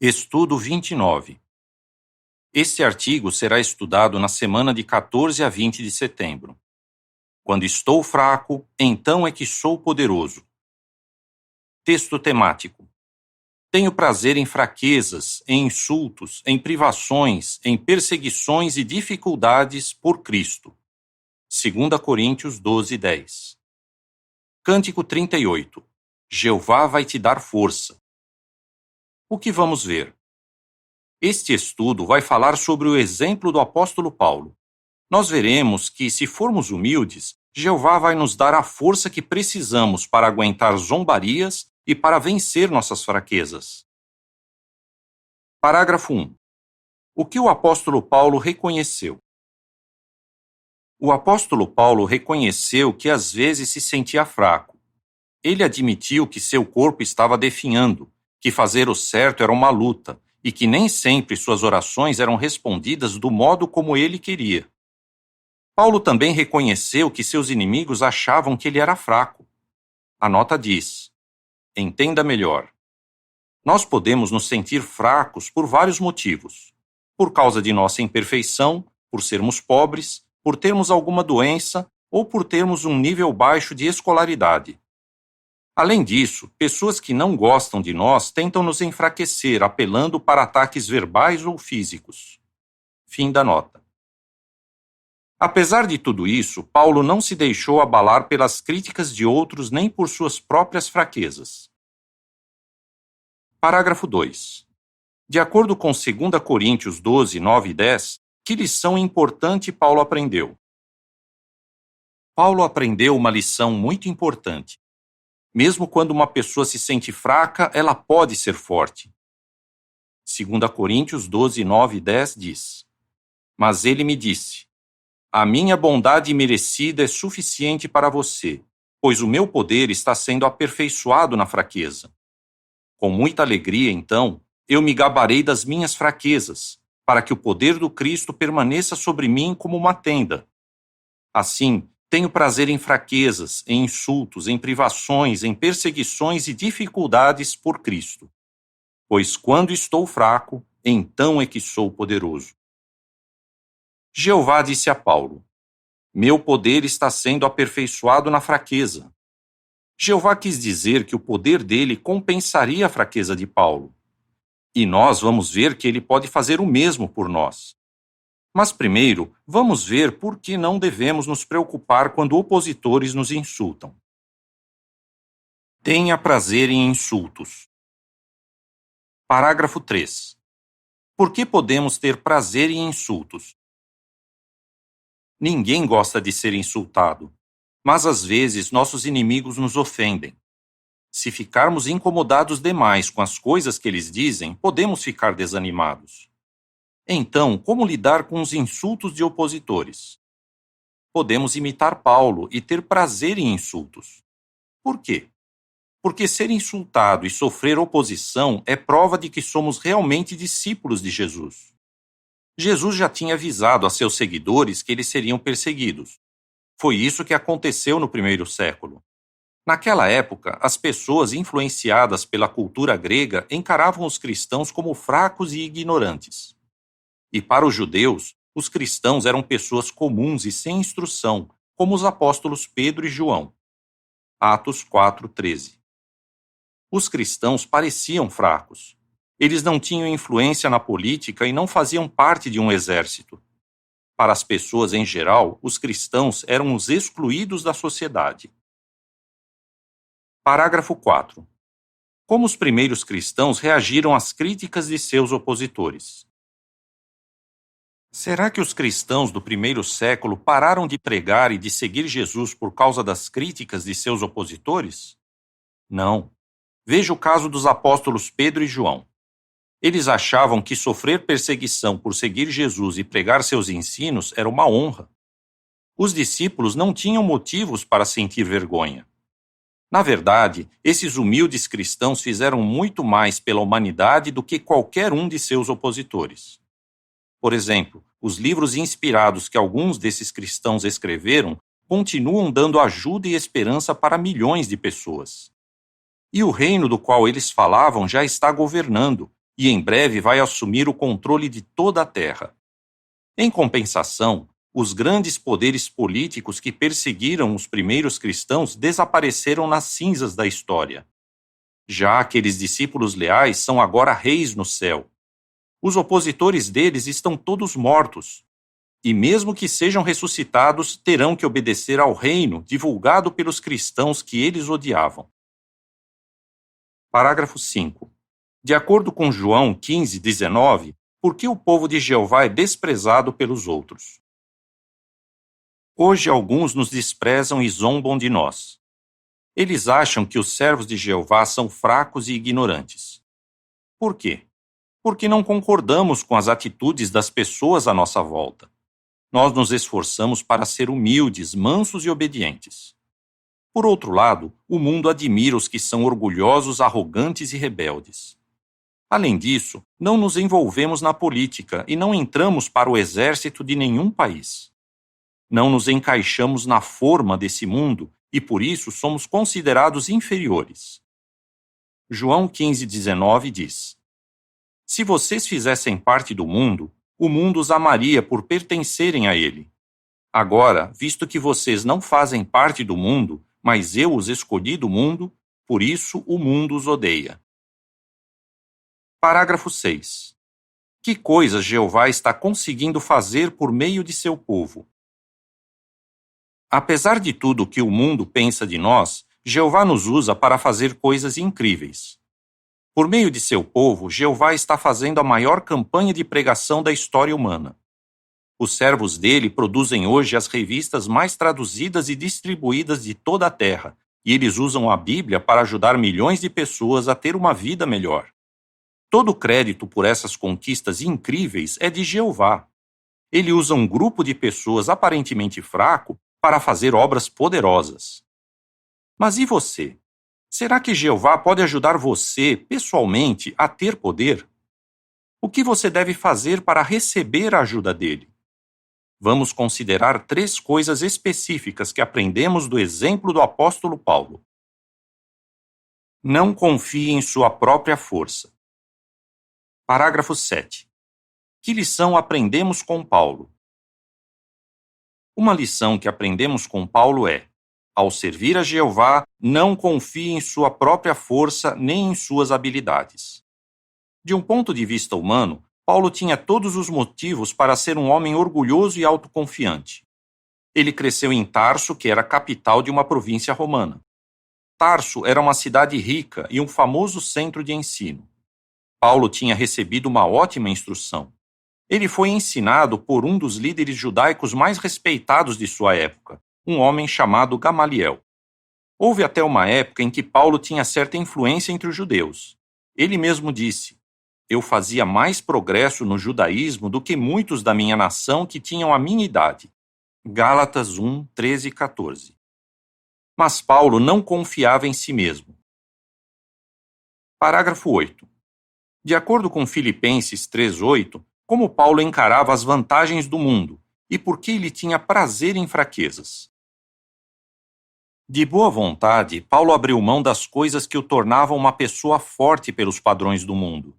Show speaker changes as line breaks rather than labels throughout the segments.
Estudo 29. Este artigo será estudado na semana de 14 a 20 de setembro. Quando estou fraco, então é que sou poderoso. Texto temático. Tenho prazer em fraquezas, em insultos, em privações, em perseguições e dificuldades por Cristo. 2 Coríntios 12:10. Cântico 38. Jeová vai te dar força. O que vamos ver? Este estudo vai falar sobre o exemplo do apóstolo Paulo. Nós veremos que, se formos humildes, Jeová vai nos dar a força que precisamos para aguentar zombarias e para vencer nossas fraquezas. Parágrafo 1. O que o apóstolo Paulo reconheceu? O apóstolo Paulo reconheceu que às vezes se sentia fraco. Ele admitiu que seu corpo estava definhando, que fazer o certo era uma luta e que nem sempre suas orações eram respondidas do modo como ele queria. Paulo também reconheceu que seus inimigos achavam que ele era fraco. A nota diz: entenda melhor. Nós podemos nos sentir fracos por vários motivos. Por causa de nossa imperfeição, por sermos pobres, por termos alguma doença ou por termos um nível baixo de escolaridade. Além disso, pessoas que não gostam de nós tentam nos enfraquecer, apelando para ataques verbais ou físicos. Fim da nota. Apesar de tudo isso, Paulo não se deixou abalar pelas críticas de outros nem por suas próprias fraquezas. Parágrafo 2. De acordo com 2 Coríntios 12, 9 e 10, que lição importante Paulo aprendeu? Paulo aprendeu uma lição muito importante. Mesmo quando uma pessoa se sente fraca, ela pode ser forte. 2 Coríntios 12, 9 e 10 diz: Mas ele me disse: A minha bondade merecida é suficiente para você, pois o meu poder está sendo aperfeiçoado na fraqueza. Com muita alegria, então, eu me gabarei das minhas fraquezas, para que o poder do Cristo permaneça sobre mim como uma tenda. Assim, tenho prazer em fraquezas, em insultos, em privações, em perseguições e dificuldades por Cristo. Pois quando estou fraco, então é que sou poderoso. Jeová disse a Paulo: Meu poder está sendo aperfeiçoado na fraqueza. Jeová quis dizer que o poder dele compensaria a fraqueza de Paulo. E nós vamos ver que ele pode fazer o mesmo por nós. Mas primeiro, vamos ver por que não devemos nos preocupar quando opositores nos insultam. Tenha prazer em insultos. Parágrafo 3. Por que podemos ter prazer em insultos? Ninguém gosta de ser insultado, mas às vezes nossos inimigos nos ofendem. Se ficarmos incomodados demais com as coisas que eles dizem, podemos ficar desanimados. Então, como lidar com os insultos de opositores? Podemos imitar Paulo e ter prazer em insultos. Por quê? Porque ser insultado e sofrer oposição é prova de que somos realmente discípulos de Jesus. Jesus já tinha avisado a seus seguidores que eles seriam perseguidos. Foi isso que aconteceu no primeiro século. Naquela época, as pessoas influenciadas pela cultura grega encaravam os cristãos como fracos e ignorantes. E para os judeus, os cristãos eram pessoas comuns e sem instrução, como os apóstolos Pedro e João. Atos 4:13. Os cristãos pareciam fracos. Eles não tinham influência na política e não faziam parte de um exército. Para as pessoas em geral, os cristãos eram os excluídos da sociedade. Parágrafo 4. Como os primeiros cristãos reagiram às críticas de seus opositores? Será que os cristãos do primeiro século pararam de pregar e de seguir Jesus por causa das críticas de seus opositores? Não. Veja o caso dos apóstolos Pedro e João. Eles achavam que sofrer perseguição por seguir Jesus e pregar seus ensinos era uma honra. Os discípulos não tinham motivos para sentir vergonha. Na verdade, esses humildes cristãos fizeram muito mais pela humanidade do que qualquer um de seus opositores. Por exemplo, os livros inspirados que alguns desses cristãos escreveram continuam dando ajuda e esperança para milhões de pessoas. E o reino do qual eles falavam já está governando, e em breve vai assumir o controle de toda a terra. Em compensação, os grandes poderes políticos que perseguiram os primeiros cristãos desapareceram nas cinzas da história. Já aqueles discípulos leais são agora reis no céu. Os opositores deles estão todos mortos. E mesmo que sejam ressuscitados, terão que obedecer ao reino divulgado pelos cristãos que eles odiavam. Parágrafo 5. De acordo com João 15:19, por que o povo de Jeová é desprezado pelos outros? Hoje alguns nos desprezam e zombam de nós. Eles acham que os servos de Jeová são fracos e ignorantes. Por quê? Porque não concordamos com as atitudes das pessoas à nossa volta. Nós nos esforçamos para ser humildes, mansos e obedientes. Por outro lado, o mundo admira os que são orgulhosos, arrogantes e rebeldes. Além disso, não nos envolvemos na política e não entramos para o exército de nenhum país. Não nos encaixamos na forma desse mundo e por isso somos considerados inferiores. João 15:19 diz: Se vocês fizessem parte do mundo, o mundo os amaria por pertencerem a ele. Agora, visto que vocês não fazem parte do mundo, mas eu os escolhi do mundo, por isso o mundo os odeia. Parágrafo 6. Que coisas Jeová está conseguindo fazer por meio de seu povo? Apesar de tudo que o mundo pensa de nós, Jeová nos usa para fazer coisas incríveis. Por meio de seu povo, Jeová está fazendo a maior campanha de pregação da história humana. Os servos dele produzem hoje as revistas mais traduzidas e distribuídas de toda a terra, e eles usam a Bíblia para ajudar milhões de pessoas a ter uma vida melhor. Todo o crédito por essas conquistas incríveis é de Jeová. Ele usa um grupo de pessoas aparentemente fraco para fazer obras poderosas. Mas e você? Será que Jeová pode ajudar você, pessoalmente, a ter poder? O que você deve fazer para receber a ajuda dele? Vamos considerar 3 coisas específicas que aprendemos do exemplo do apóstolo Paulo. Não confie em sua própria força. Parágrafo 7. Que lição aprendemos com Paulo? Uma lição que aprendemos com Paulo é: ao servir a Jeová, não confie em sua própria força nem em suas habilidades. De um ponto de vista humano, Paulo tinha todos os motivos para ser um homem orgulhoso e autoconfiante. Ele cresceu em Tarso, que era a capital de uma província romana. Tarso era uma cidade rica e um famoso centro de ensino. Paulo tinha recebido uma ótima instrução. Ele foi ensinado por um dos líderes judaicos mais respeitados de sua época, um homem chamado Gamaliel. Houve até uma época em que Paulo tinha certa influência entre os judeus. Ele mesmo disse: eu fazia mais progresso no judaísmo do que muitos da minha nação que tinham a minha idade. Gálatas 1, 13 e 14. Mas Paulo não confiava em si mesmo. Parágrafo 8. De acordo com Filipenses 3:8, como Paulo encarava as vantagens do mundo e por que ele tinha prazer em fraquezas. De boa vontade, Paulo abriu mão das coisas que o tornavam uma pessoa forte pelos padrões do mundo.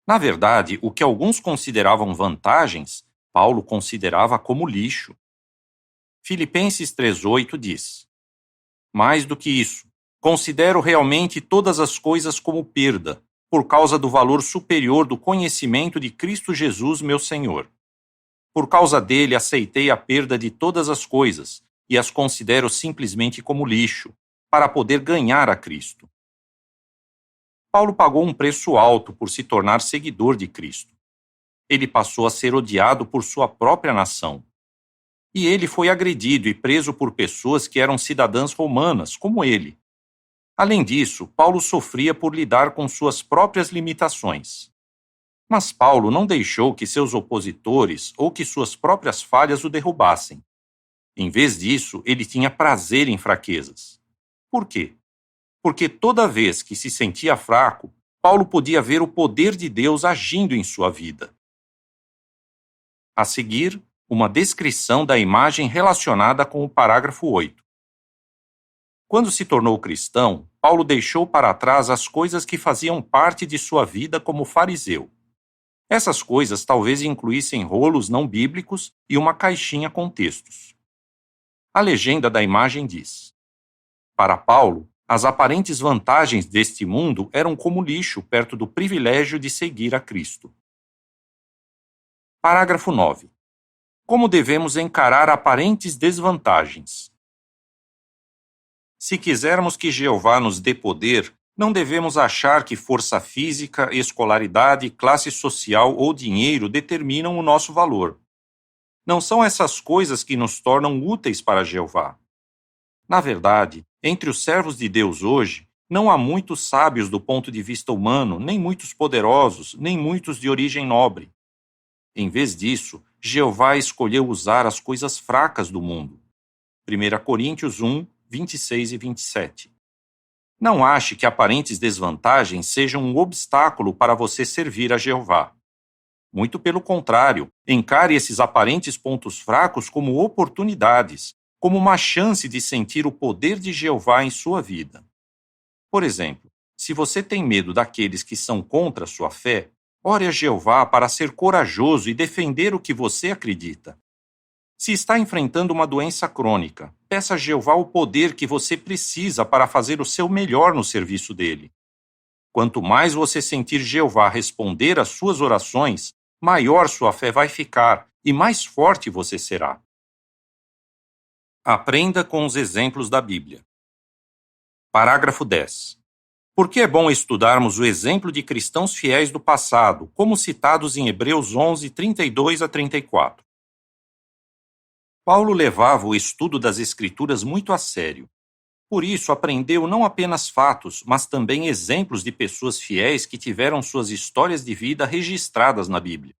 Na verdade, o que alguns consideravam vantagens, Paulo considerava como lixo. Filipenses 3:8 diz: mais do que isso, considero realmente todas as coisas como perda, por causa do valor superior do conhecimento de Cristo Jesus, meu Senhor. Por causa dele, aceitei a perda de todas as coisas e as considero simplesmente como lixo, para poder ganhar a Cristo. Paulo pagou um preço alto por se tornar seguidor de Cristo. Ele passou a ser odiado por sua própria nação. E ele foi agredido e preso por pessoas que eram cidadãs romanas, como ele. Além disso, Paulo sofria por lidar com suas próprias limitações. Mas Paulo não deixou que seus opositores ou que suas próprias falhas o derrubassem. Em vez disso, ele tinha prazer em fraquezas. Por quê? Porque toda vez que se sentia fraco, Paulo podia ver o poder de Deus agindo em sua vida. A seguir, uma descrição da imagem relacionada com o parágrafo 8. Quando se tornou cristão, Paulo deixou para trás as coisas que faziam parte de sua vida como fariseu. Essas coisas talvez incluíssem rolos não bíblicos e uma caixinha com textos. A legenda da imagem diz: para Paulo, as aparentes vantagens deste mundo eram como lixo perto do privilégio de seguir a Cristo. Parágrafo 9. Como devemos encarar aparentes desvantagens? Se quisermos que Jeová nos dê poder, não devemos achar que força física, escolaridade, classe social ou dinheiro determinam o nosso valor. Não são essas coisas que nos tornam úteis para Jeová. Na verdade, entre os servos de Deus hoje, não há muitos sábios do ponto de vista humano, nem muitos poderosos, nem muitos de origem nobre. Em vez disso, Jeová escolheu usar as coisas fracas do mundo. 1 Coríntios 1, 26 e 27. Não ache que aparentes desvantagens sejam um obstáculo para você servir a Jeová. Muito pelo contrário, encare esses aparentes pontos fracos como oportunidades, como uma chance de sentir o poder de Jeová em sua vida. Por exemplo, se você tem medo daqueles que são contra a sua fé, ore a Jeová para ser corajoso e defender o que você acredita. Se está enfrentando uma doença crônica, peça a Jeová o poder que você precisa para fazer o seu melhor no serviço dele. Quanto mais você sentir Jeová responder às suas orações, maior sua fé vai ficar e mais forte você será. Aprenda com os exemplos da Bíblia. Parágrafo 10. Por que é bom estudarmos o exemplo de cristãos fiéis do passado, como citados em Hebreus 11, 32 a 34? Paulo levava o estudo das Escrituras muito a sério. Por isso, aprendeu não apenas fatos, mas também exemplos de pessoas fiéis que tiveram suas histórias de vida registradas na Bíblia.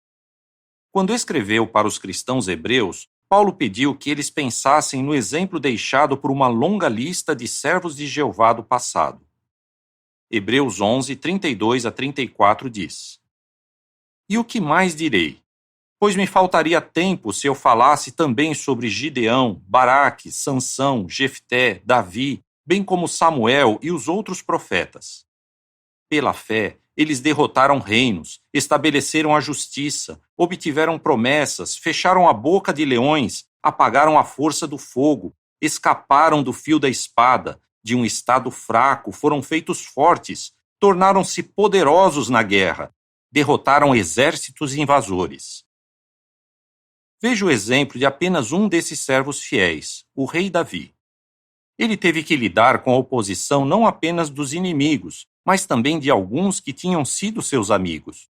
Quando escreveu para os cristãos hebreus, Paulo pediu que eles pensassem no exemplo deixado por uma longa lista de servos de Jeová do passado. Hebreus 11, 32 a 34 diz: E o que mais direi? Pois me faltaria tempo se eu falasse também sobre Gideão, Baraque, Sansão, Jefté, Davi, bem como Samuel e os outros profetas. Pela fé, eles derrotaram reinos, estabeleceram a justiça, obtiveram promessas, fecharam a boca de leões, apagaram a força do fogo, escaparam do fio da espada, de um estado fraco foram feitos fortes, tornaram-se poderosos na guerra, derrotaram exércitos invasores. Veja o exemplo de apenas um desses servos fiéis, o rei Davi. Ele teve que lidar com a oposição não apenas dos inimigos, mas também de alguns que tinham sido seus amigos.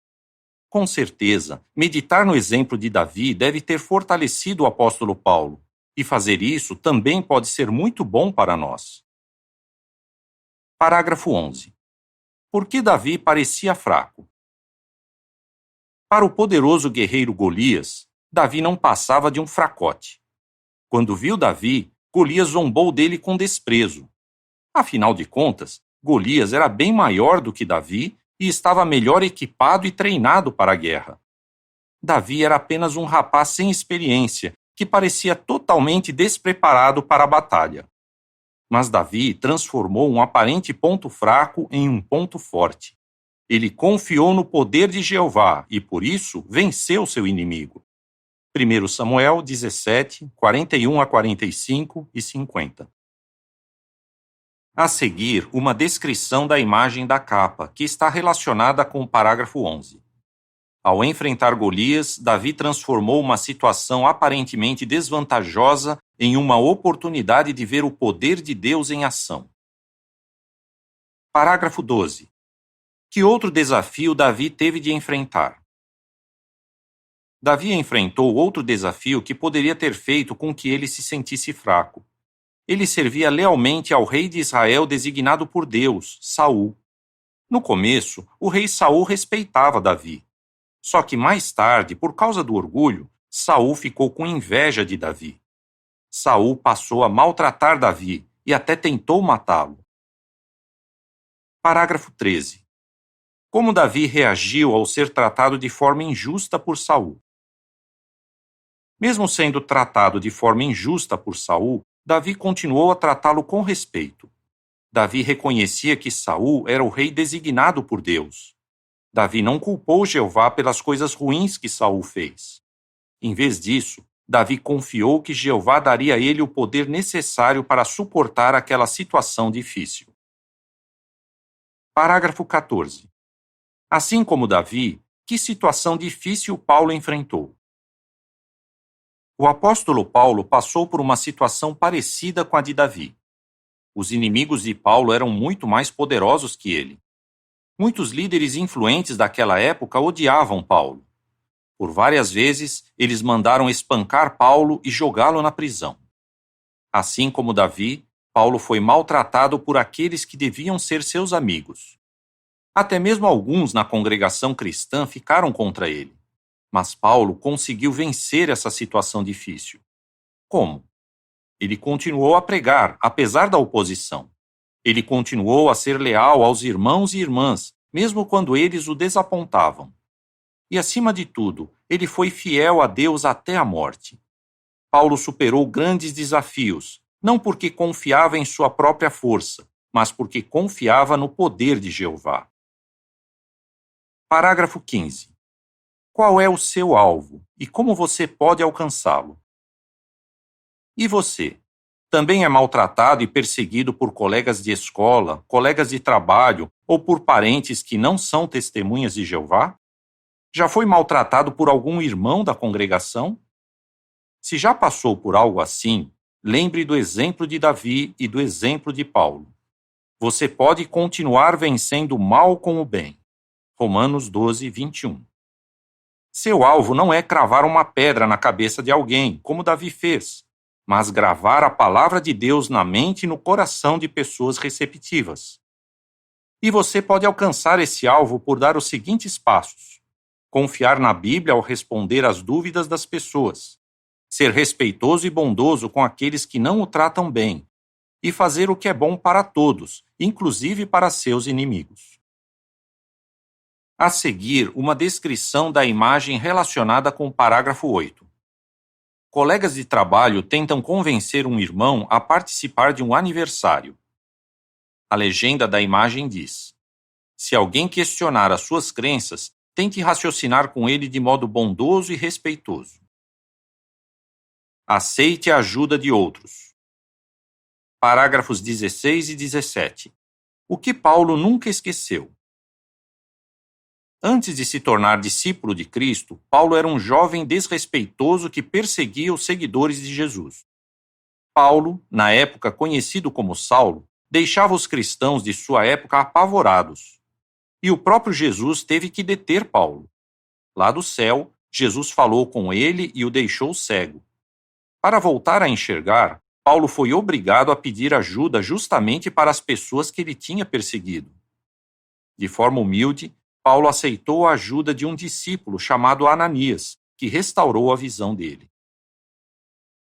Com certeza, meditar no exemplo de Davi deve ter fortalecido o apóstolo Paulo, e fazer isso também pode ser muito bom para nós. Parágrafo 11. Por que Davi parecia fraco? Para o poderoso guerreiro Golias, Davi não passava de um fracote. Quando viu Davi, Golias zombou dele com desprezo. Afinal de contas, Golias era bem maior do que Davi e estava melhor equipado e treinado para a guerra. Davi era apenas um rapaz sem experiência, que parecia totalmente despreparado para a batalha. Mas Davi transformou um aparente ponto fraco em um ponto forte. Ele confiou no poder de Jeová e, por isso, venceu seu inimigo. 1 Samuel 17, 41 a 45 e 50. A seguir, uma descrição da imagem da capa, que está relacionada com o parágrafo 11. Ao enfrentar Golias, Davi transformou uma situação aparentemente desvantajosa em uma oportunidade de ver o poder de Deus em ação. Parágrafo 12. Que outro desafio Davi teve de enfrentar? Davi enfrentou outro desafio que poderia ter feito com que ele se sentisse fraco. Ele servia lealmente ao rei de Israel designado por Deus, Saul. No começo, o rei Saul respeitava Davi. Só que mais tarde, por causa do orgulho, Saul ficou com inveja de Davi. Saul passou a maltratar Davi e até tentou matá-lo. Parágrafo 13. Como Davi reagiu ao ser tratado de forma injusta por Saul? Mesmo sendo tratado de forma injusta por Saul, Davi continuou a tratá-lo com respeito. Davi reconhecia que Saul era o rei designado por Deus. Davi não culpou Jeová pelas coisas ruins que Saul fez. Em vez disso, Davi confiou que Jeová daria a ele o poder necessário para suportar aquela situação difícil. Parágrafo 14. Assim como Davi, que situação difícil Paulo enfrentou? O apóstolo Paulo passou por uma situação parecida com a de Davi. Os inimigos de Paulo eram muito mais poderosos que ele. Muitos líderes influentes daquela época odiavam Paulo. Por várias vezes, eles mandaram espancar Paulo e jogá-lo na prisão. Assim como Davi, Paulo foi maltratado por aqueles que deviam ser seus amigos. Até mesmo alguns na congregação cristã ficaram contra ele. Mas Paulo conseguiu vencer essa situação difícil. Como? Ele continuou a pregar, apesar da oposição. Ele continuou a ser leal aos irmãos e irmãs, mesmo quando eles o desapontavam. E, acima de tudo, ele foi fiel a Deus até a morte. Paulo superou grandes desafios, não porque confiava em sua própria força, mas porque confiava no poder de Jeová. Parágrafo 15. Qual é o seu alvo e como você pode alcançá-lo? E você? Também é maltratado e perseguido por colegas de escola, colegas de trabalho ou por parentes que não são testemunhas de Jeová? Já foi maltratado por algum irmão da congregação? Se já passou por algo assim, lembre do exemplo de Davi e do exemplo de Paulo. Você pode continuar vencendo o mal com o bem. Romanos 12, 21. Seu alvo não é cravar uma pedra na cabeça de alguém, como Davi fez, mas gravar a palavra de Deus na mente e no coração de pessoas receptivas. E você pode alcançar esse alvo por dar os seguintes passos: confiar na Bíblia ao responder às dúvidas das pessoas, ser respeitoso e bondoso com aqueles que não o tratam bem, e fazer o que é bom para todos, inclusive para seus inimigos. A seguir, uma descrição da imagem relacionada com o parágrafo 8. Colegas de trabalho tentam convencer um irmão a participar de um aniversário. A legenda da imagem diz: se alguém questionar as suas crenças, tente raciocinar com ele de modo bondoso e respeitoso. Aceite a ajuda de outros. Parágrafos 16 e 17. O que Paulo nunca esqueceu? Antes de se tornar discípulo de Cristo, Paulo era um jovem desrespeitoso que perseguia os seguidores de Jesus. Paulo, na época conhecido como Saulo, deixava os cristãos de sua época apavorados. E o próprio Jesus teve que deter Paulo. Lá do céu, Jesus falou com ele e o deixou cego. Para voltar a enxergar, Paulo foi obrigado a pedir ajuda justamente para as pessoas que ele tinha perseguido. De forma humilde, Paulo aceitou a ajuda de um discípulo chamado Ananias, que restaurou a visão dele.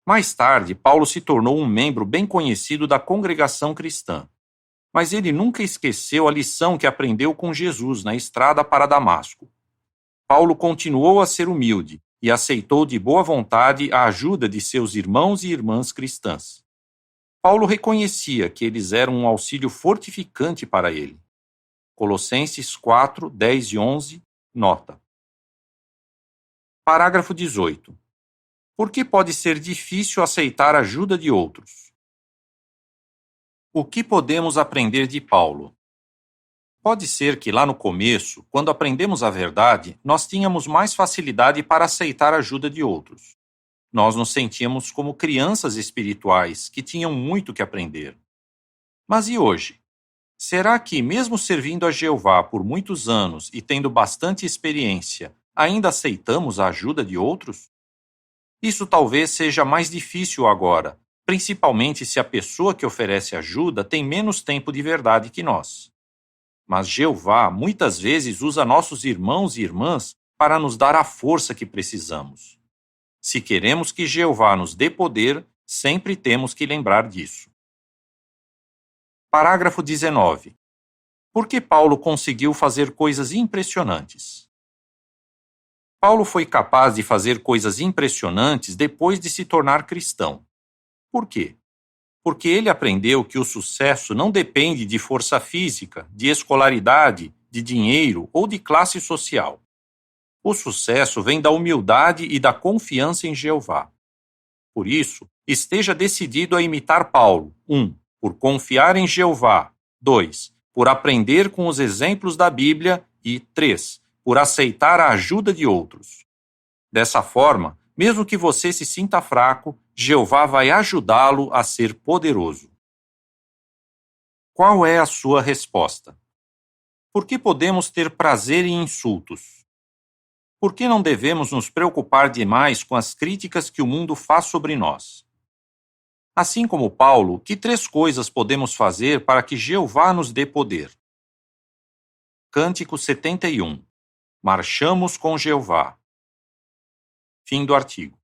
Mais tarde, Paulo se tornou um membro bem conhecido da congregação cristã. Mas ele nunca esqueceu a lição que aprendeu com Jesus na estrada para Damasco. Paulo continuou a ser humilde e aceitou de boa vontade a ajuda de seus irmãos e irmãs cristãs. Paulo reconhecia que eles eram um auxílio fortificante para ele. Colossenses 4, 10 e 11, nota. Parágrafo 18. Por que pode ser difícil aceitar a ajuda de outros? O que podemos aprender de Paulo? Pode ser que lá no começo, quando aprendemos a verdade, nós tínhamos mais facilidade para aceitar a ajuda de outros. Nós nos sentíamos como crianças espirituais que tinham muito que aprender. Mas e hoje? Será que, mesmo servindo a Jeová por muitos anos e tendo bastante experiência, ainda aceitamos a ajuda de outros? Isso talvez seja mais difícil agora, principalmente se a pessoa que oferece ajuda tem menos tempo de verdade que nós. Mas Jeová muitas vezes usa nossos irmãos e irmãs para nos dar a força que precisamos. Se queremos que Jeová nos dê poder, sempre temos que lembrar disso. Parágrafo 19. Por que Paulo conseguiu fazer coisas impressionantes? Paulo foi capaz de fazer coisas impressionantes depois de se tornar cristão. Por quê? Porque ele aprendeu que o sucesso não depende de força física, de escolaridade, de dinheiro ou de classe social. O sucesso vem da humildade e da confiança em Jeová. Por isso, esteja decidido a imitar Paulo. 1. Por confiar em Jeová. 2. Por aprender com os exemplos da Bíblia. E 3. Por aceitar a ajuda de outros. Dessa forma, mesmo que você se sinta fraco, Jeová vai ajudá-lo a ser poderoso. Qual é a sua resposta? Por que podemos ter prazer em insultos? Por que não devemos nos preocupar demais com as críticas que o mundo faz sobre nós? Assim como Paulo, que 3 coisas podemos fazer para que Jeová nos dê poder? Cântico 71. Marchamos com Jeová. Fim do artigo.